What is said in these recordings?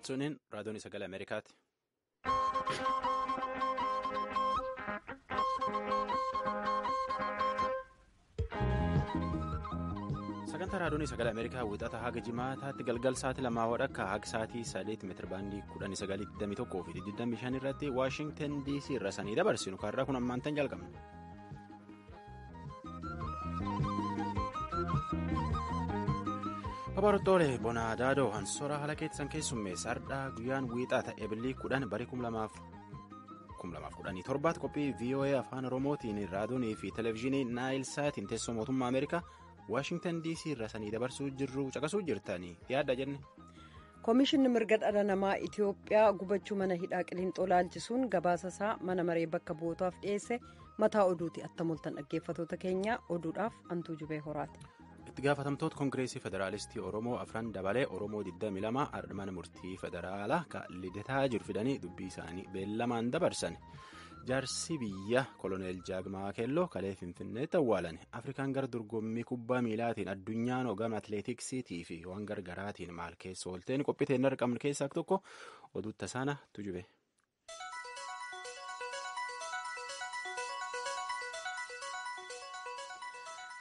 Suniin raadiyoon sagalee Ameerikaati. Sagantaa raadiyoon sagalee Ameerikaa wixata haga jimaataatti galgal sa'aatii 2 akka haga sa'aatii 3 meetirabaandii 1921 fi 25 irratti Waashingtan DC irra sanii dabarsinu kaarraa kun ammaantan jalqabna. Babartoole Bonaadaadoo Hansoora haala keessan keessummeessa hardhaa guyyaan wiixata eebilii 10 barii 2017 qophii VOA afaan Oromootiin raadiyoonii fi televezyiinii Naayil Saatiin teessoo mootummaa Ameerikaa Waashingtan DC irra sanii dabarsuu jirru caqasuu jirtanii yaadda jenne. Koomishinni mirga dhala namaa Itiyoophiyaa gubachuu mana hidhaa Qiliinxoo laalchisuun gabaasa isaa mana maree bakka bu'ootaaf dhiyeesse mataa oduuti attamoltan dhaggeeffatoota keenya oduudhaaf antuu jubee horaati. Itti gaafatamtoota Koongireesii Federaalistii Oromoo afran dabalee Oromoo 22 mana murtii federaalaa kan lidataa jiru fidanii dubbii isaanii beellamaan dabarsan. Jaarsi biyya koloneel Jaagmaa Keelloo kalee Finfinneetti awwaalan. Afrikaan gara dorgommii kubbaa miilaatiin addunyaan hogganaa atileetiksiitii fi waan gargaraatiin maal keessa oolteen qophiiteen argamnu keessaa tokko oduu tasaana tujube.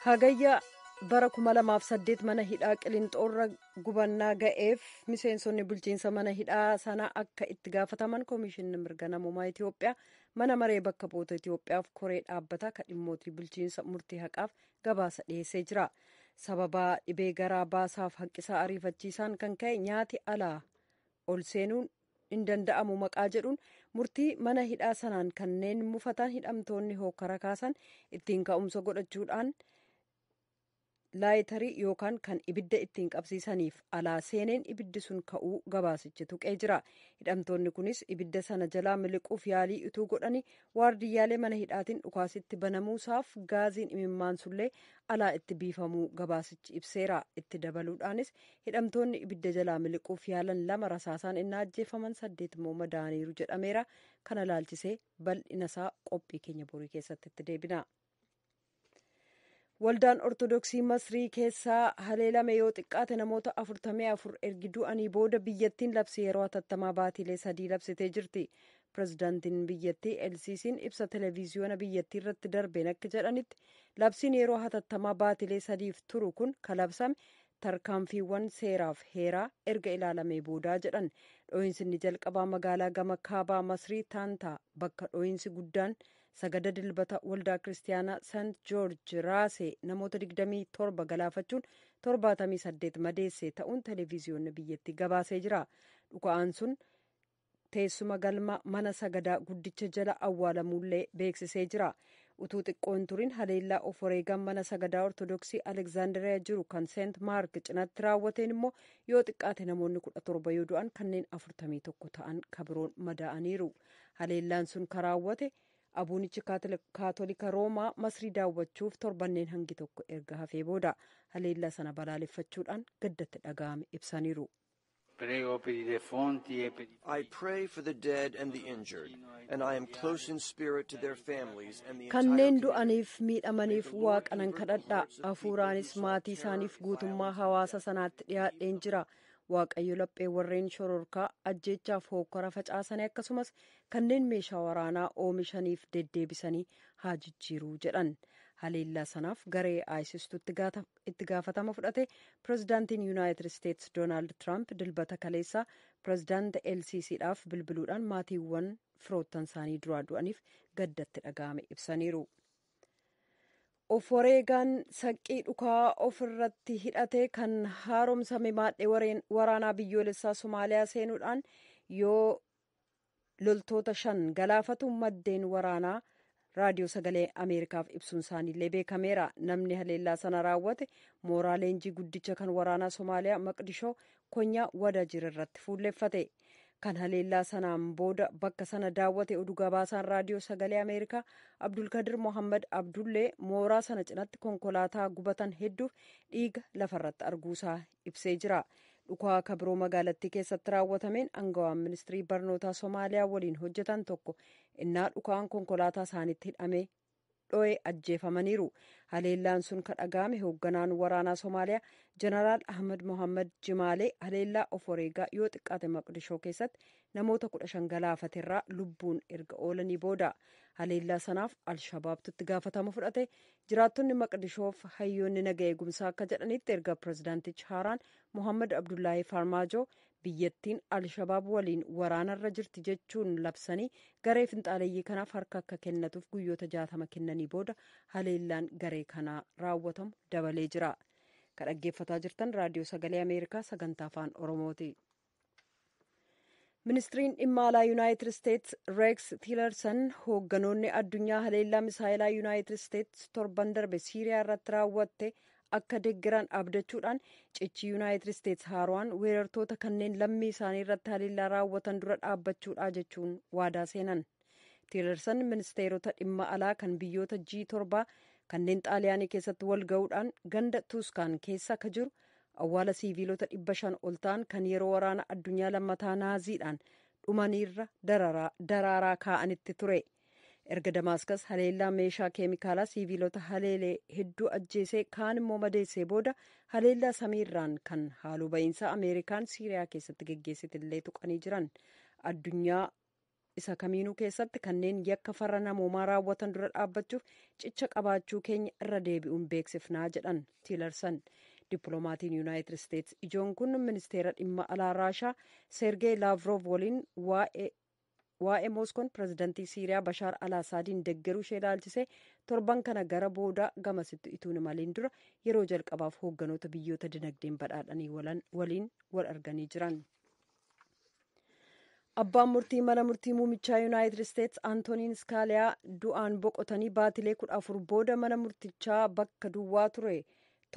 Hagayya bara 2008 mana hidhaa Qiliinxoorra gubannaa ga'eef miseensonni bulchiinsa mana hidhaa sana akka itti gaafataman koomishinni mirga namummaa Itiyoophiyaa mana maree bakka bu'oota Itiyoophiyaaf koree dhaabbataa kan dhimmootii bulchiinsa murtii haqaaf gabaasa dhiyeessee jira. Sababa dhibee garaa baasaaf hanqisaa ariifachiisaan kan ka'e nyaati alaa ol seenuun hin danda'amu maqaa jedhuun murtii mana hidhaa sanaan kanneen mufatan hidhamtoonni hokkara kaasan ittiin ka'umsa godhachuudhaan laayitarii yookaan kan ibidda ittiin qabsiisaniif alaa seeneen ibiddi sun ka'uu gabaasichi tuqee jira. Hidhamtoonni kunis ibidda sana jalaa miliquuf yaalii utuu godhanii waardiyyaalee mana hidhaatiin dhukaasitti banamuusaaf gaaziin imimmaansullee alaa itti biifamuu gabaasichi ibseera. Itti dabaluudhaanis hidhamtoonni ibidda jalaa miliquuf yaalan 2 rasaasaan innaa ajjeefaman 8 immoo madaaniiru jedhameera. Kana laalchisee bal'inasaa qophii keenya borii keessatti itti deebina. Waldaan Ortodoksii Masrii keessaa haleelame yoo xiqqaate namoota 44 ergi du'anii booda biyyattiin labsii yeroo hatattamaa baatilee 3 labsitee jirti. Pireezidaantiin biyyattii Elsiisiin ibsa televiziyoona biyyattii irratti darbeen akka jedhanitti labsiin yeroo hatattamaa baatilee 3f turu kun kalabsame tarkaanfiiwwan seeraaf heeraa erga ilaalamee boodaa jedhan. Dhoohinsi inni jalqabaa magaalaa gama kaabaa Masrii Taantaa bakka dhoohinsi guddaan sagada dilbata waldaa kiristaanaa Sant Joorji Raasee namoota 27 galaafachuun 78 madeessee ta'uun televiziyoonni biyyattii gabaasee jira. Dhuka'aan sun teessuma galma mana sagadaa guddicha jala awwaalamuullee beeksisee jira. Utuu xiqqoon turin haleellaa of wareegan mana sagadaa Ortodoksii Alekzaandiriyaa jiru kan Seent Maark cinatti raawwateen immoo yoo xiqqaate namoonni 17 yoo du'an kanneen 41 ta'an kabiroon madaa'aniiru. Haleellaan sun kan raawwate abuunichi kaatolika Roomaa Masrii daawwachuuf torbanneen hangi tokko erga hafee booda haleellaa sana balaaleffachuudhaan gaddatti dhaga'ame ibsaniiru. I pray for the dead and the injured, and I am close in spirit to their families and the kanneen du'aniif miidhamaniif waaqanan kadhadhaa hafuuraanis maatii isaaniif guutummaa hawaasa sanaatti dhiyaadheen jira. Waaqayyo laphee warreen shororkaa ajjeechaaf hokkora facaasanii akkasumas kanneen meeshaa waraanaa oomishaniif deddeebisanii haa jijjiiruu jedhan. Haleellaa sanaaf garee ISIStu itti gaafatama fudhate pireezidaantiin Yuunaayitid Isteetsi Doonaald Tiraamp dilbata kaleessaa pireezidaanta LCCdhaaf bilbiluudhaan maatiiwwan firoottan isaanii duraa du'aniif gaddatti dhaga'ame ibsaniiru. Of wareegaan saqqii dhukaa ofirratti hidhate kan haaromsame maadhee waraanaa biyyoolessaa Somaaliyaa seenuudhaan yoo loltoota 5 galaafatu maddeen waraanaa raadiyoo sagalee Ameerikaaf ibsuun isaaniillee beekameera. Namni haleellaa sana raawwate mooraa leenjii guddicha kan waraanaa Somaaliyaa Maqdishoo konyaa Wadajir irratti fuulleffate. Kan haleellaa sanaan booda bakka sana daawwate oduu gabaasaan raadiyoo sagalee Ameerikaa Abdulkadir Mohammad Abdullee mooraa sana cinatti konkolaataa gubatan hedduuf dhiiga lafarratti arguusaa ibsee jira. Dhukaa kabiroo magaalattii keessatti raawwatameen aangawaan ministirii barnootaa Somaaliyaa waliin hojjetan tokko innaa dhukaan konkolaataa isaanitti hidhamee dho'ee ajjeefamaniiru. Haleellaan sun kan dhaga'ame hoogganaan waraanaa Somaaliyaa Jeneraal Ahmed Mohammad Jimaalee haleellaa of wareegaa yoo xiqqaate Maqdishoo keessatti namoota 15 galaafaterraa lubbuun erga oolanii booda. Haleellaa sanaaf Alshabaabtu itti gaafatama fudhate. Jiraattonni Maqdishoof hayyoonni naga eegumsaa akka jedhanitti erga pirezidaantichi haaraan Mohammad Abdullaahi Farmaajoo biyyattiin Alshabaab waliin waraanarra jirti jechuun labsanii garee finxaaleeyyii kanaaf harka akka kennatuuf guyyoota 60 kennanii booda haleellaan garee kanaa raawwatamu dabalee jira. Kan dhaggeeffataa jirtan raadiyoo sagalee Ameerikaa sagantaa afaan Oromooti. Ministiriin dhimma alaa Yuunaayitid Isteetsi Reeks Tiilersan hoogganoonni addunyaa haleellaa misaayilaa Yuunaayitid Isteetsi torban darbe Siiriyaa irratti raawwatte akka deeggaran abdachuudhaan cichi Yuunaayitid Isteetsi haaraan weerartoota kanneen lammii isaanii irratti haleellaa raawwatan dura dhaabbachuudha jechuun waadaa seenan. Tiilersan ministeerota dhimma alaa kan biyyoota G7 kanneen xaaliyaanii keessatti wal ga'uudhaan ganda Tuuskaan keessa akka jiru awwaala siiviilota 500 ol ta'an kan yeroo waraana addunyaa lammataa naaziidhaan dhumaniirra daraaraa kaa'anitti ture. Erga Damaaskas haleellaa meeshaa keemikaalaa siiviilota haleelee hedduu ajjeesee kaan immoo madeessee booda haleellaa samiirraan kan haaloo ba'iinsaa Ameerikaan Siiriyaa keessatti geggeessitillee tuqanii jiran. Addunyaa isa kamiinuu keessatti kanneen yakka farra namoomaa raawwatan dura dhaabbachuuf cicha qabaachuu keenya irra deebi'uun beeksifnaa jedhan Tiilersan. Dippiloomatiin Yuunaayitid Isteetsi ijoon kun ministeera dhimma alaa Raashaa Sergey Laavrov waliin waa'ee Mooskoon pirezidantii Siiriyaa Bashaar al-Asaadiin deeggaruu ishee ilaalchisee torban kana gara booda gamasitti ituun imaliin dura yeroo jalqabaaf hoogganoota biyyoota dinagdeen badhaadhanii waliin wal arganii jiran. Abbaan murtii mana murtii muumichaa Yuunaayitid Isteetsi Antooniin Iskaaliyaa du'aan boqotanii baatilee 14 booda mana murtichaa bakka duwwaa ture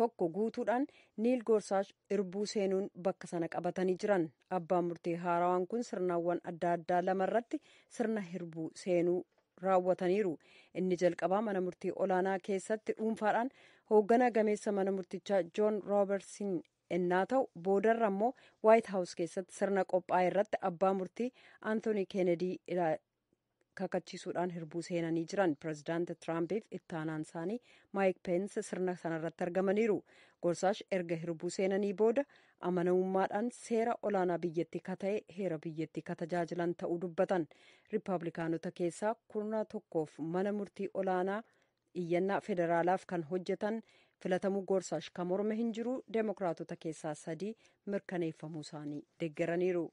tokko guutuudhaan Niil Goorsaash irbuu seenuun bakka sana qabatanii jiran. Abbaan murtii haarawaan kun sirnawwan adda addaa lamarratti sirna hirbuu seenuu raawwataniiru. Inni jalqabaa mana murtii olaanaa keessatti dhuunfaadhaan hoogganaa gameessa mana murtichaa Joon Roobertsin ennaa ta'u boodarra immoo Waayit Haawus keessatti sirna qophaa'e irratti abbaa murtii Antoonii Keenedii kakachiisuudhaan hirbuu seenanii jiran. Pireezidaanti Tiraampiif ittaanaan isaanii Maayik Peensi sirna sanarratti argamaniiru. Goorsaash erga hirbuu seenanii booda amanamummaadhaan seera olaanaa biyyattii kata'e heera biyyattii katajaajilan ta'uu dubbatan. Riippaabilikaanota keessaa 11 mana murtii olaanaa iyyannaa federaalaaf kan hojjetan filatamuu Goorsaash kan morme hin jiru. Deemokiraatota keessaa 3 mirkaneeffamuu isaanii deeggaraniiru.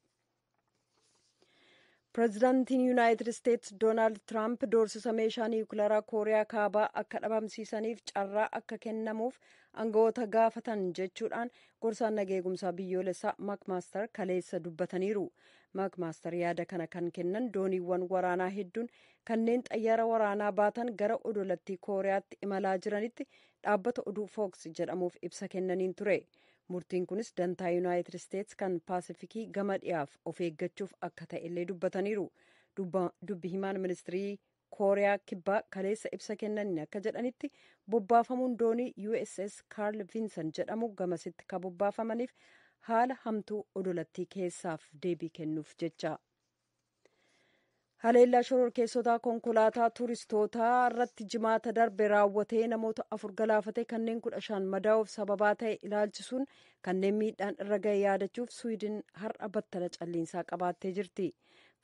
Pireezidaantiin Yuunaayitid Isteetsi Doonaald Tiraamp doorsisa meeshaa niwukilaraa Kooriyaa kaabaa akka dhabamsiisaniif carraa akka kennamuuf aangawoota gaafatan jechuudhaan gorsaan nageegumsaa biyyoolessaa Maakmaaster kaleessa dubbataniiru. Maakmaaster yaada kana kan kennan dooniiwwan waraanaa hedduun kanneen xayyaara waraanaa baatan gara odolattii Kooriyaatti imalaa jiranitti dhaabbata oduu Fox jedhamuuf ibsa kennaniin ture. Murtiin kunis dantaa Yuunaayitid Isteetsi kan Paasifikii gama dhiyaaf of eeggachuuf akka ta'e illee dubbataniiru. Dubbi himaan ministirii Kooriyaa kibbaa kaleessa ibsa kennaniin akka jedhanitti bobbaafamuun doonii USS Carl Vinson jedhamu gamasitti kan bobbaafamaniif haala hamtuu odolattii keessaaf deebii kennuuf jecha. Haleellaa shororkeessotaa konkolaataa tuuristootaa irratti jimaata darbe raawwatee namoota 4 galaafate kanneen 15 madaa'uuf sababaa ta'e ilaalchisuun kanneen miidhaan irra ga'e yaadachuuf Swiidin har'a battala calliinsaa qabaattee jirti.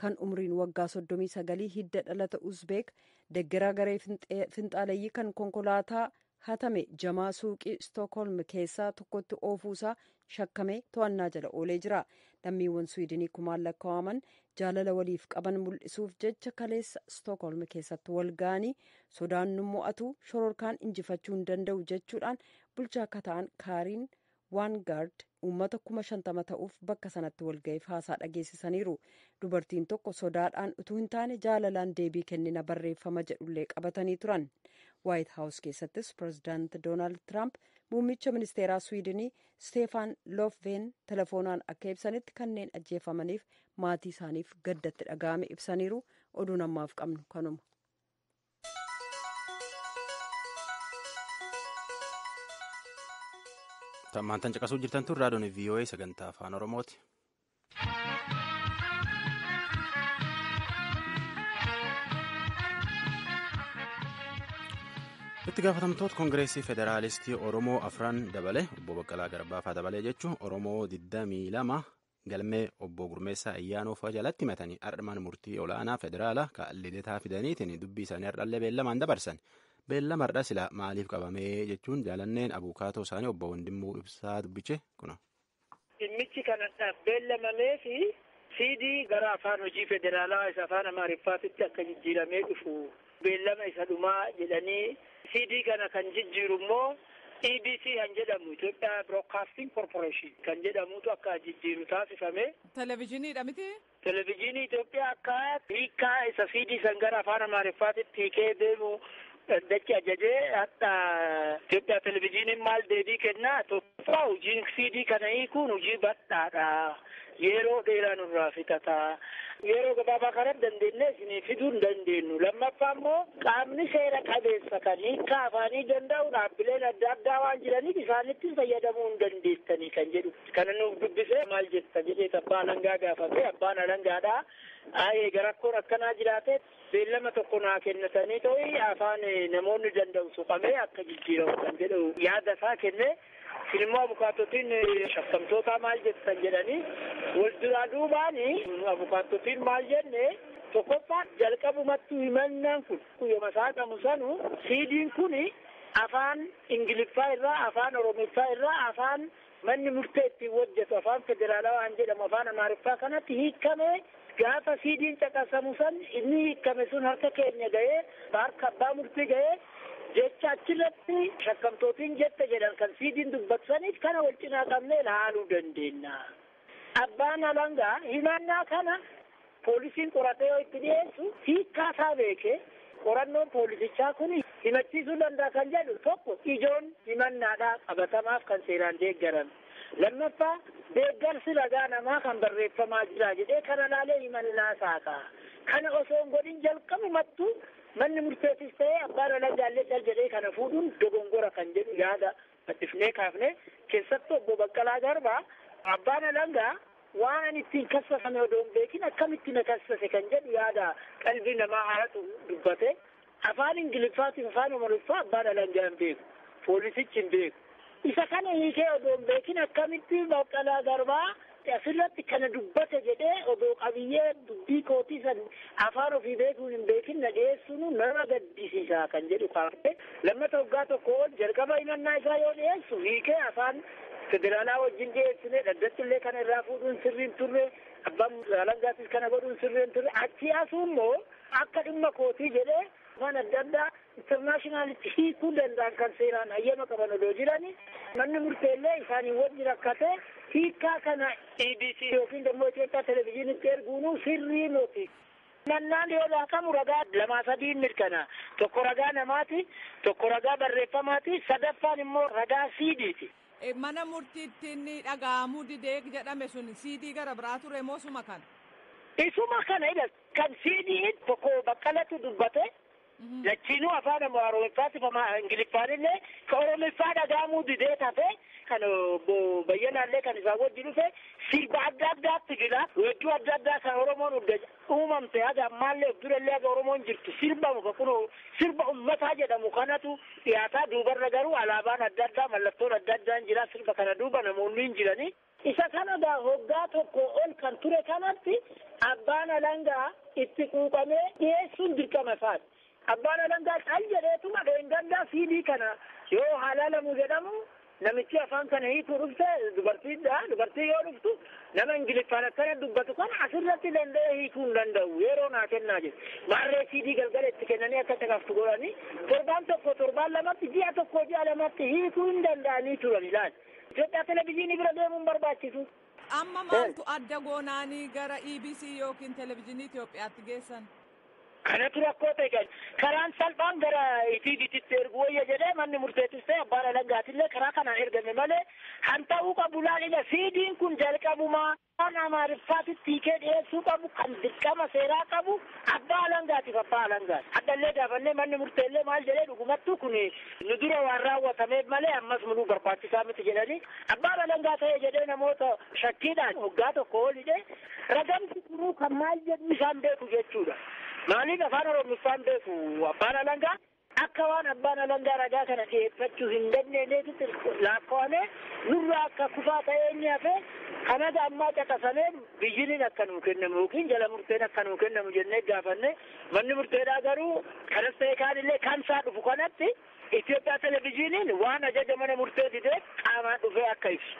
Kan umriin waggaa 39 hidda dhalata Uzbeek deeggaraa garee finxaaleeyyii kan konkolaataa hatame jamaa suuqii Stookholm keessaa tokkotti oofuusaa shakkamee to'annaa jala oolee jira. Lammiiwwan Swiidinii 1,000 lakkaa'aman jaalala waliif qaban mul'isuuf jecha kaleessa Stookholm keessatti wal ga'anii sodaan nu mo'atu shororkaan injifachuu hin danda'u jechuudhaan bulchaa akka ta'an Kaariin Waangaard uummata 50,000 ta'uuf bakka sanatti walga'iif haasaa dhageessisaniiru. Dubartiin tokko sodaadhaan utuu hin taane jaalalaan deebii kennina barreeffama jedhullee qabatanii turan. Waayit Haawus keessattis pireezidaanti Doonaald Tiraamp muummicha ministeeraa Swiidinii Steefaan Loofveen telefoonaan akka ibsanitti kanneen ajjeefamaniif maatii isaaniif gaddatti dhaga'ame ibsaniiru. Oduun ammaaf qabnu kanuma. Tammaantan caqasuu jirtan tun raadiyoon VOA sagantaa afaan Oromooti. itti gaafatamtoota koongireesii federaalistii oromoo afran dabale obbo Baqqalaa Garbaa dabalee jechuun oromoo 22 galmee obbo Gurmeessaa Ayyaanoo fa'aa jalatti himatanii ardmaan murtii olaanaa federaalaa kan lidetaa fidaniitiin dubbii isaanii ardhallee beellamaan dabarsan. Beellama har'a sila maaliif qabamee jechuun jaalanneen abuukaatoo isaanii obbo Wandimmuu Ibsaa dubbiche kuna. Dhimmichi kanadhaaf beellamamee fi siidii gara afaan hojii federaalaa isa afaan Amaariffaatitti akka jijjiiramee dhufu beellama isa dhumaa jedhanii siidii kana kan jijjiiru immoo EBC kan jedhamu Itoophiyaa Broadcasting Corporation kan jedhamutu akka jijjiiru taasifame. Televezyiiniidha miti? Televezyiinii Itoophiyaa akka hiikaa isa siidii san gara afaan Amaariffaatitti hiikee deemu dachi ajajee hatta Itoophiyaa televezyiiniin maal deebii kennaa tokkoffaa hojiin siidii kana hiikuun hojii badhaadha. Yeroo dheeraa nurraa fixata. Yeroo gabaabaa kana dandeenye isinii fiduu hin dandeenyu. Lammaffaa immoo qaamni seera qabeessa kan hiikaa afaanii danda'u dhaabbileen adda addaa waan jiraniif isaanitti fayyadamuu hin dandeessanii kan jedhu. Kana nuuf dubbisee maal jetta jedhee abbaa alangaa gaafate abbaan alangaadhaa. Rakkoon akkanaa jiraate beellama tokko naa kennatanii ta'ii afaan namoonni danda'u suqamee akka jijjiiramu kan jedhu yaada isaa kenne. Ilmoo abukaattotiin shakkamtoota maal jettan jedhanii wal duraa duubaanii abukaattotiin maal jenne tokkoffaa jalqabumatti himannaan kun yooma isaa qabu sanu siidiin kun afaan Ingiliffaa irraa afaan Oromiffaa irraa afaan manni murtee ittiin hojjetu afaan federaalaa waan jedhamu afaan Amaariffaa kanatti hiikamee gaafa siidiin caqasamu san inni hiikame sun harka keenya ga'ee harka abbaa murtii ga'ee. Jecha achirratti shakkamtootiin jette jedhan kan siidiin dubbatsaniif kana wal cinaa qabnee ilaaluu dandeenya. Abbaan alangaa himannaa kana poolisiin qoratee yoo itti dhiyeessu hiikkaa isaa beekee qorannoon poolisichaa kun himachiisuu danda'a kan jedhu tokko ijoon himannaadhaa qabatamaaf kan seeraan deeggaran. Lammaffaa deeggarsi ragaa namaa kan barreeffamaa jira jedhee kana laalee himannaa saaqa. Kana osoo hin godhin jalqabumattu manni murteessis ta'ee abbaan alangaallee cal jedhee kana fuudhuun dogongora kan jedhu yaada maddifnee kaafne keessattuu obbo Baqqalaa Garbaa abbaan alangaa waan ittiin kassasame odoo hin beekin akkamitti na kassase kan jedhu yaada qalbii namaa haaratu dubbate afaan Ingiliffaatiif afaan Amaariffaa abbaan alangaa hin beeku poolisichi hin beeku isa kana hiikee odoo hin beekin akkamitti Baqqalaa Garbaa asirratti kana dubbate jedhee odoo qabiyyee dubbii kootii san afaan ofii beekuun hin beekin na dhiyeessuun nama gaddisiisa kan jedhu kaafte lammata waggaa tokko jalqaba himannaa isaa yoo dhiyeessu hiikee afaan federaalaa wajjin dhiyeessine dhaddattillee kana irraa fuudhuun sirriin turre abbaan alangaatis kana godhuun sirriin turre achi asuu immoo akka dhimma kootii jedhee afaan adda addaa intarnaashinaalitti hiikuu danda'an kan seeraan hayyama qaban odoo jirani manni murteellee isaanii wajji rakkate hiikaa kana EBC yookiin immoo Itoophiyaa televezyiinitti erguunuu sirrii miti. Mannaan yoo laaqamu ragaa lamaa sadii mirkana. Tokko ragaa namaati, tokko ragaa barreeffamaati, sadaffaan immoo ragaa siidiiti. Mana murtiitti inni dhaga'amuu didee jedhame sun siidii gara biraa ture moo suma kana? Isuma kana kan siidii tokko Baqqalatu dubbate. Lachiinuu afaan Oromiffaatif Ingiliffaanillee ka Oromiffaa dhaga'amuu didee tafe kan bayyanaallee kan isaa wajji dhufe sirba adda addaatti jira weedduu adda addaa kan Oromoon uumamte haga ammaallee of durallee haga Oromoon jirtu sirbamu kun sirba ummataa jedhamu kanatu dhiyaataa duubarra garuu alaabaan adda addaa mallattoon adda addaan jira sirba kana duuba namoonni hin jirani. Isa kana hoggaa tokko ol kan ture kanatti abbaan alangaa itti quuqamee dhiyeessuun dirqama isaati. Abbaan alangaa cal jedheetuma dheengaddaa siidii kana yoo halaalamu jedhamu namichi afaan kana hiikuu dhufte dubartiidha. Dubartii yoo dhuftu nama Ingiliffaan akkana dubbatu kana asirratti danda'ee hiikuu hin danda'u yeroo naa kennaa jiru. Maarree siidii galgala itti kennanii akka caqaftu godhanii torbaan lamatti ji'a tokko ji'a lamatti hiikuu hin danda'anii turan ilaali. Itoophiyaa televezyiinii bira deemuun barbaachisu. Amma maaltu adda goonaanii gara EBC yookiin televezyiinii Itoophiyaatti geessan? Kanatu rakkoo ta'e karaan salphaan gara ETV'tti ergu wayya jedhee manni murteessis ta'e abbaan alangaatillee karaa kanaan ergame malee han ta'uu qabu laalila siidiin kun jalqabumaa afaan Amaariffaatitti hiikee dhiyeessuu qabu kan dirqama seeraa qabu abbaa alangaatiif abbaa alangaati. Addallee gaafannee manni murteellee maal jedhee dhugumattuu kun nu dura waan raawwatameef malee ammas munuu barbaachisaa miti jedhanii abbaan alangaa ta'e jedhee namoota shakkiidhaan waggaa tokko olidhe ragamti kunuu kan maal jedhu isaan beeku jechuudha. Maaliif afaan Oromiffaan beeku abbaan alangaa akka waan abbaan alangaa ragaa kana dhiyeeffachuu hin dandeenyeetti lakkoofne nurraa akka kufaa ta'eenyaa fi kanaga ammaa caqasamee biyyiniin akka nuu kennamu yookiin jala murteen akka nuu kennamu jennee gaafanne manni murteedhaa garuu kanas ta'e kaanillee kamsaa dhufu kanatti Itoophiyaa televizyiiniin waan ajaja mana murtee didee qaamaan dhufee akka ibsu.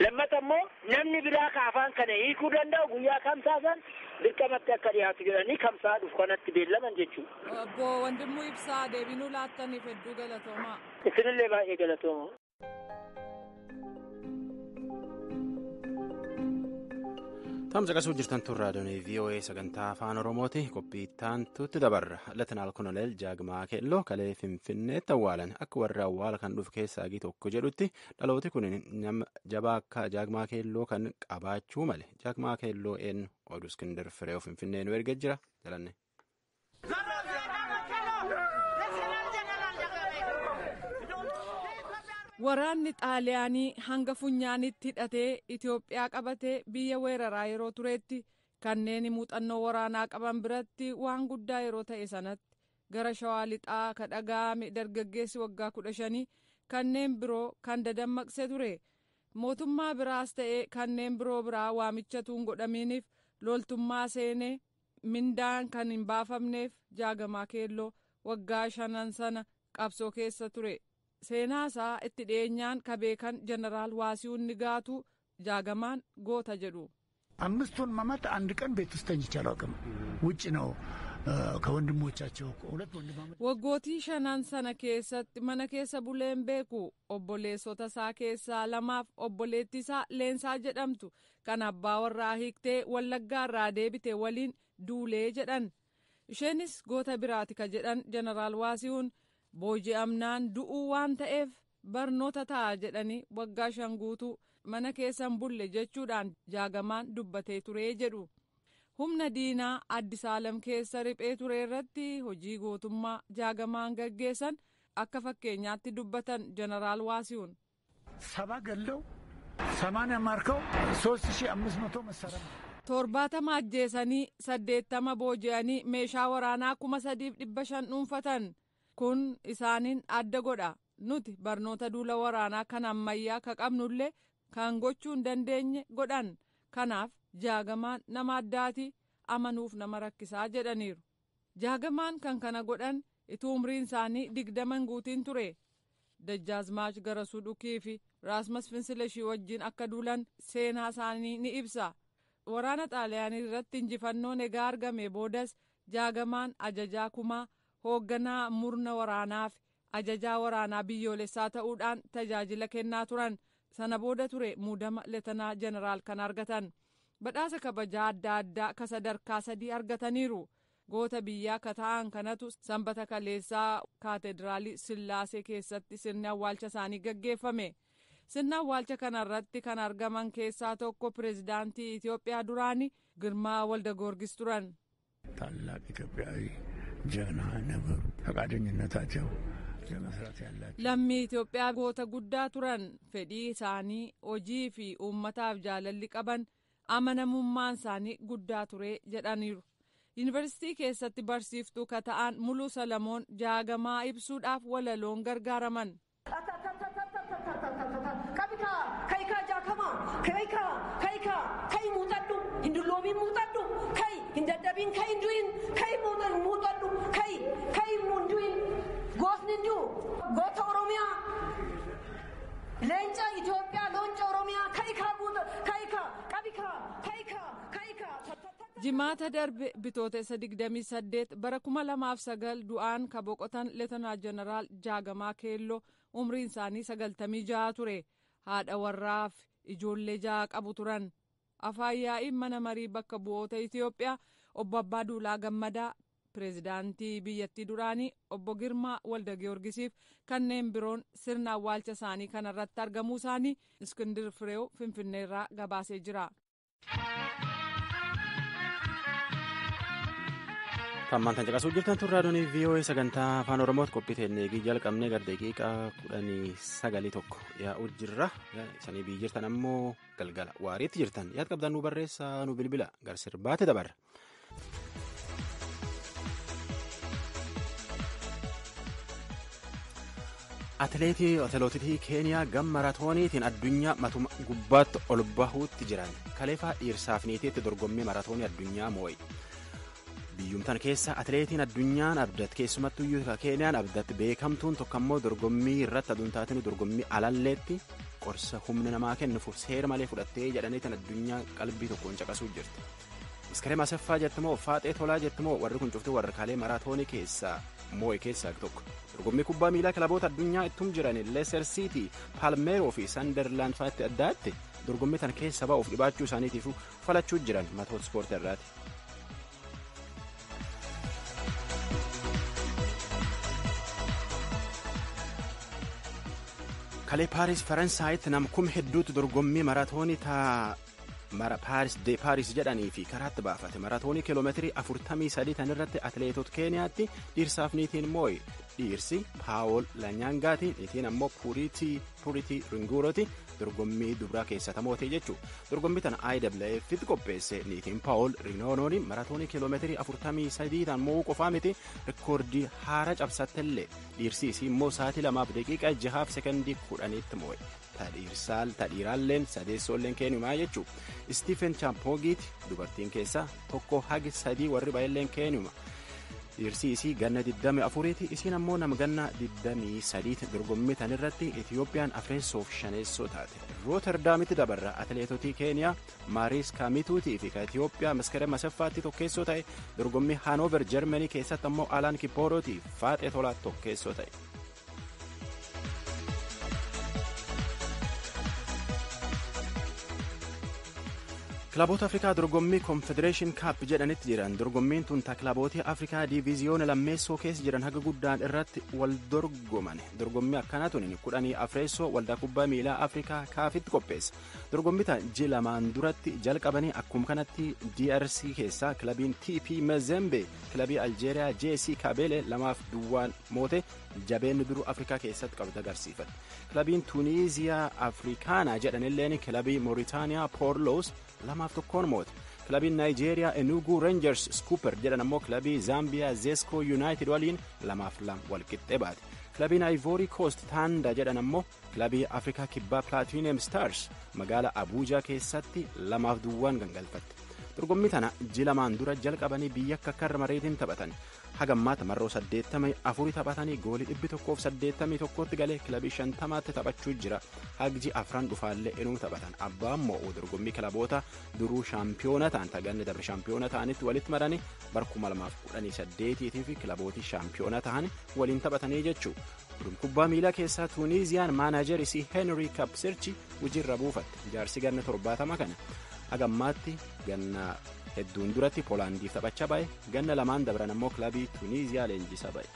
Lammata immoo namni biraa afaan kana hiikuu danda'u guyyaa kamsaa san dirqamatti akka dhiyaatu jedhanii kamsaa dhufu kanatti beellaman jechuudha. Obbo Wandimuu Ibsaa deebinuu laattaniif hedduu galatoomaa. Isinillee baay'ee galatoomaa. Tamsa qasuu jirtan tun raadiyoon VOA sagantaa afaan Oromooti. Qophii taantutti dabarra. Latinaal Koloneel Jaagmaa Keelloo kalee Finfinneetti awwaalan. Akka warra awwaala kan dhufu keessaa tokko jedhutti dhalooti kun nama jabaa akka Jaagmaa Keelloo kan qabaachuu male. Jaagmaa Keelloo eenyu oduu Iskindar Fireew Finfinnee nu ergee jira. Jalanne. Waraanni Xaaliyaanii hanga funyaanitti hidhatee Itoophiyaa qabatee biyya weeraraa yeroo turetti kanneen muuxannoo waraanaa qaban biratti waan guddaa yeroo ta'e sanatti gara Shawaa Lixaa ka dhaga'ame dargaggeessi waggaa 15 kanneen biroo kan dadammaqse ture. Mootummaa biraas ta'e kanneen biroo biraa waamichatuun godhamiiniif loltummaa seenee mindaan kan hin baafamneef Jaagamaa Keelloo waggaa 5 sana qabsoo keessa ture. Seenaasaa itti dhiyeenyaan ka beekan jeneraal Waasiሁን ንጋቱ Jaagamaan goota jedhu. አምስቱን ማማት አንድ ቀን ቤት ውስጥ ተኝቼ አላውቅም። ውጭ ነው ከወንድሞቻቸው ሁለት ወንድማማች Waggootii 5 sana keessatti mana keessa buleen beeku obboleessota isaa keessaa 2 obboleettii isaa Leensaa jedhamtu kan abbaa warraa hiiktee Wallaggaa irraa deebite waliin duulee jedhan. Isheenis goota biraati ka jedhan jeneraal Waasiሁን booji'amnaan du'uu waan ta'eef barnoota ta'a jedhanii waggaa 5 guutuu mana keessan bulle jechuudhaan Jaagamaan dubbatee turee jedhu. Humna diinaa Addisaalam keessa riphee ture irratti hojii gootummaa Jaagamaan gaggeessan akka fakkeenyaatti dubbatan jeneraal Waasiሁን. Saba galለው 80 ማርከው 3500 መሳሪያ 70 ajjeesanii 80 booji'anii meeshaa waraanaa 3500 dhuunfatan. Kun isaaniin adda godha. Nuti barnoota duula waraanaa kan ammayyaa ka qabnullee kan gochuu hin dandeenye godhan. Kanaaf Jaagamaan nama addaati amanuuf nama rakkisaa jedhaniiru. Jaagamaan kan kana godhan ituu umriin isaanii 20 guutiin ture. Dajjaazmaach Garasuu Dhukii fi Raasmas Finsileshii wajjin akka duulan seenaa isaanii ni ibsa. Waraana Xaaliyaanii irratti injifannoon egaa argame boodas Jaagamaan ajajaa kumaa hoogganaa murna waraanaaf ajajaa waraanaa biyyoolessaa ta'uudhaan tajaajila kennaa turan. Sana booda ture muudama leetanaa jeneraal kan argatan. Badhaasa kabajaa adda addaa ka sadarkaa 3 argataniiru. Goota biyyaa ka ta'an kanatu sanbata kaleessaa kaatedraalii Sillaasee keessatti sirni awwaalcha isaanii gaggeeffame. Sirna awwaalcha kanarratti kan argaman keessaa tokko pireezidaantii Itoophiyaa duraanii Girmaa Waldagoorgis turan. ታላቅ ኢትዮጵያዊ ጀግና ነበሩ። ፈቃደኝነታቸው ለመስራት ያላቸው lammii Itoophiyaa goota guddaa turan. Fedhii isaanii hojii fi uummataaf jaalalli qaban amanamummaan isaanii guddaa ture jedhaniiru. Yuunivarsiitii keessatti barsiiftuu ka ta'an Muluu Salamoon Jaagamaa ibsuudhaaf walaloon gargaaraman. Kayika jaakama kayika kay muuxadhu hinduloomin muuxadhu kay hindaddabiin kay hindu'in kay muuxadhu kay mundu'in gootni hindu goota Oromiyaa leenca Itoophiyaa loonca Oromiyaa kayika qabika kayika. Jimaata darbe bitootessa 28 bara 2009 du'aan ka boqotan leetanaa jeneraal Jaagamaa Keelloo umriin isaanii 96 ture. Haadha warraaf ijoollee 6 qabu turan. Afaan yaa'iin mana marii bakka bu'oota Itoophiyaa obbo Abbaa Duulaa Gammadaa, pireezidaantii biyyattii duraanii obbo Girmaa Waldagiyoorgisiif kanneen biroon sirna awwaalcha isaanii kanarratti argamuu isaanii Iskindir Fireew Finfinneerraa gabaasee jira. Tammaan caqasuu jirtan tun raadiyoon VOA sagantaa afaan Oromooti qophii teennee jalqabnee gara daqiiqaa 19 yaa'uu jirra. Isanii biyyi jirtan ammoo galgala waariitti jirtan yaad qabdan nu barreessaa nu bilbila gar sirbaatti dabarra. atileetota keeniyaa gama maraatooniitiin addunyaa matuma gubbaatti ol bahuutti jiran kaleefaa dhiirsaaf niitiitti dorgommii maraatoonii addunyaa moo'e. biyyumtan keessa atileetiin addunyaan abdat keessumattuu keeniyaan abdat beekamtuun tokko ammoo dorgommii irratti aduuntaatiin dorgommii alalleetti qorsa humna namaa kennuuf seera malee fudhattee jedhaniitiin addunyaa qalbii tokkoon caqasuu jirti. Maskaree Masaffaa jettimoo Faaxee Tolaa jettimoo warri kun cuftuu warraalee maraatoonii keessaa moo'e keessaa tokko. dorgommii kubbaa miilaa kilaboota addunyaa ittum jiran Leicester City, Palmeeroo fi Sunderland fa'aatti addaatti dorgommii tan keessa ba'uuf dhibaachuu isaaniitiif falachuu jiran matoota ispoortii irraati. kalee Paaris Faransaayitti namkum hedduutu dorgommii maraatoonii Paaris jedhanii fi karaatti baafate maraatoonii kiiloomeetirii 43 tan irratti atileetota keeniyaatti dhiirsaaf niitiin moo'e. dhiirsi Paawol Lanyaangaati, niitiin ammoo Puritii Ringuurooti dorgommii dubraa keessatti moo'e jechuudha. dorgommii tana IWF'tti qopheesse niitiin Paawol Rinoonooni maraatoonii kiiloomeetirii 43 tan moo'uu qofaa miti rikoordii haara cabsattellee dhiirsi isii immoo sa'aatii 2 daqiiqaa 6 sekondii 10tti moo'e. Tadhiiraalleen sadeessoolleen keenyumaa jechuudha. Stephen Champogiit dubartiin keessaa tokko hagi 3 warri baay'illeen keenyuma. Dhiirsi isii ganna 24ti isiin ammoo nama ganna 23 dorgommii tan irratti Itiyoophiyaan afreessoof shaneessoo taate. Rooterdaamitti dabarra atileetotii keeniyaa Maariis Kaamituutii fi Itiyoophiyaa Maskaree Masaffaatti tokkeessoo ta'e dorgommii Haanoover Jarmanii keessatti ammoo Alaan Kippoorootii Faaxee Tolaa tokkeessoo ta'e. kilaboota afrikaa dorgommii konfedereeshin kaap jedhanitti jiran dorgommiin tun kilaboota afrikaa diiviziyoona lammeessoo keessa jiran haga guddaan irratti wal dorgoman dorgommii akkanaa tun 10 afreessoo waldaa kubbaa miilaa afrikaa kaafitti qopheessa dorgommii tan ji lamaan duratti jalqabanii akkuma kanatti DRC keessaa kilabiin TP Mazembe kilabii Aljeeriyaa JC Kabeele 2-2 moote jabeenni duruu afrikaa keessatti qabda agarsiifate kilabiin Tuuniiziyaa Afrikaanaa jedhanilleen kilabii Mooritaaniyaa Poorloos 2-1 moote kilabiin Naayijeeriyaa Enugu Rangers Scooper jedhan ammoo kilabii Zaambiyaa Zesco United waliin 2-2 walqixxee baate kilabiin Ivory Coast Tanda jedhan ammoo kilabii Afrikaa Kibbaa Platinum Stars magaala Abuujaa keessatti 2-2 gangalfatte dorgommii tana ji lamaan dura jalqabanii biyya akka karra mareetiin taphatan hagammaata marroo 84 taphatanii goolii 181tti galee kilabii 50tti taphachuu jira hagji afran dhufaallee inuu taphatan abbaa immoo dorgommii kilaboota duruu shaampiyoona ta'an taganne dabre shaampiyoona ta'anitti walitti maranii bara 2018 fi kilabootii shaampiyoona ta'an waliin taphatanii jechuudha. kubbaa miilaa keessaa Tuuniiziyaan maanaajer isii Henry Kapsirchi hojiirra buufatte jaarsi ganna 70 kana hagammaatti ganna hedduun duratti Poolaandiif taphachaa ba'e ganna lamaan dabran ammoo kilabii Tuuniiziyaa leenjisaa ba'e.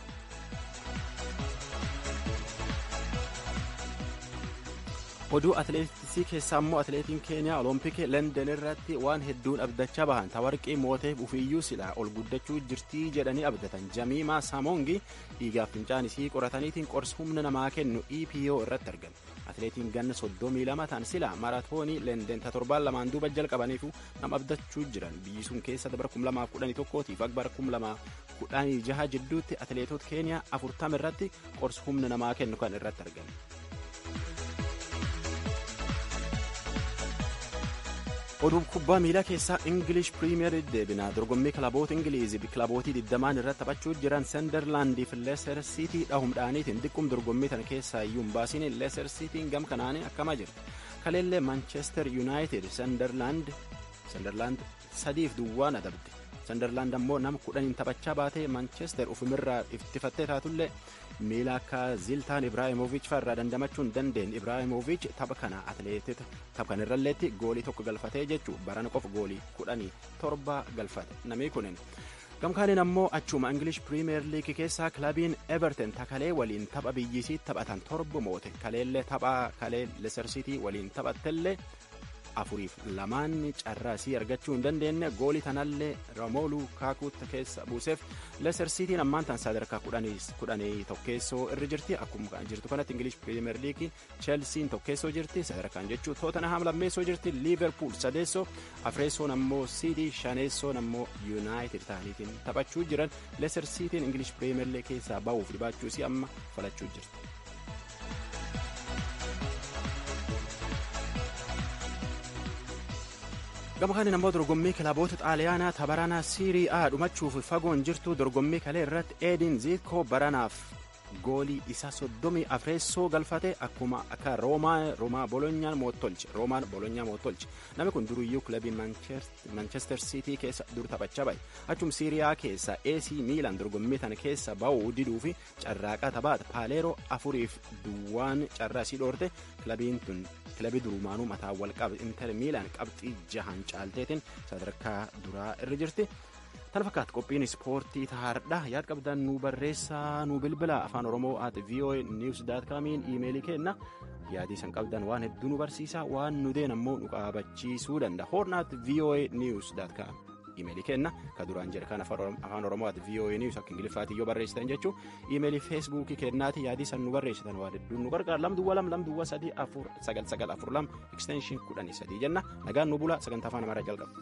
oduu atileetiksii keessaa ammoo atileetiin keeniyaa olompikii London irratti waan hedduun abdachaa bahan tawarqii mooteef ufiyyuu silaa ol guddachuu jirtii jedhanii abdatan Jamiimaa Saamoongi dhiigaaf fincaan isii qorataniitiin qorsa humna namaa kennu EPO irratti argame. atileetiin ganna 32 ta'an silaa maraatoonii London torbaan lamaan duuba jalqabaniifu nama abdachuu jiran biyyi sun keessa bara 2011 fi bara 2016 jidduutti atileetota keeniyaa 40 irratti qorsa humna namaa kennu kan irratti argame. oduu kubbaa miilaa keessaa English Premier deebina dorgommii kilaboota Ingiliizii kilabootii 20 irratti taphachuu jiran Sunderland fi Leicester City dhahumdhaaniitiin xiqqum dorgommii tan keessaa iyyuu hin baasiin Leicester City gam kanaanii akkama jirti kaleellee Manchester United Sunderland 3-2 adabde Sunderland ammoo nama 10 taphachaa baatee Manchester ufumirraa iftifattee taatullee miila akka Ziltaan Ibrahimovic farraa dandamachuu hin dandeenye Ibrahimovic tapha kana atileetota tapha kanarralleetti goolii tokko galfatee jechuu barana qofa goolii 17 galfate namni kunin gamkaaniin ammoo achuma English Premier League keessaa kilabiin Everton takalee waliin tapha biyyisii taphatan torba moote kaleellee tapha kalee Leicester City waliin taphattellee 4-2 carraasii argachuu hin dandeenye goolii tanallee Romelu Lukaku keessa buuseef Leicester Cityin ammaan tan sadarkaa 10 tokkeessoo irra jirti akkuma jirtu kanatti English Premier League Chelsea tokkeessoo jirti sadarkaan jechuu Tottenham lammeessoo jirti Liverpool sadeessoo afreessoon ammoo City shaneessoon ammoo United ta'aniitiin taphachuu jiran Leicester Cityin English Premier League keessaa ba'uuf dhibaachuu isii amma falachuu jirti. Gama kaaniin ammoo dorgommii kilaboota xaaliyaanaa tabaranaa siirii A dhumachuuf fagoon jirtu dorgommii kalee irratti Edin Zico baranaaf goolii isa 34 galfate akkuma akka Roomaa Bologna moottolche. Namni kun duruyyuu kilabii Manchester City keessa dur taphachaa bahe. Achum Siiriyaa keessa AC Milan dorgommii tana keessa ba'uu diduu fi carraaqaa taphaata Paaleeroo 4-2 carraa isii dhoorte. Kilabiin tun kilabii durumaanuu mataa wal qabe Inter Milan qabxii 6 caalteetiin sadarkaa duraa irra jirti. Tan fakkaatu qophiin ispoortii tahaardha. Yaad qabdan nu barreessaa nu bilbila afaan oromoo @voanews.com iimeelii kenna. Yaadii san qabdan waan hedduu nu barsiisa waan nu deen ammoo nu qaabachiisuu danda'a. horn@voanews.com iimeelii kenna. Ka duraan jedhe kan afaan oromoo @voanews akka ingiliffaatti yoo barreessitan jechuu iimeelii feesbuukii kennaati yaadii san nu barreessitan waan hedduu nu gargaara. 222 3 4 9 9 4 2 extension 13 jenna. Nagaan nu bula sagantaa afaan amaaraa jalqaba.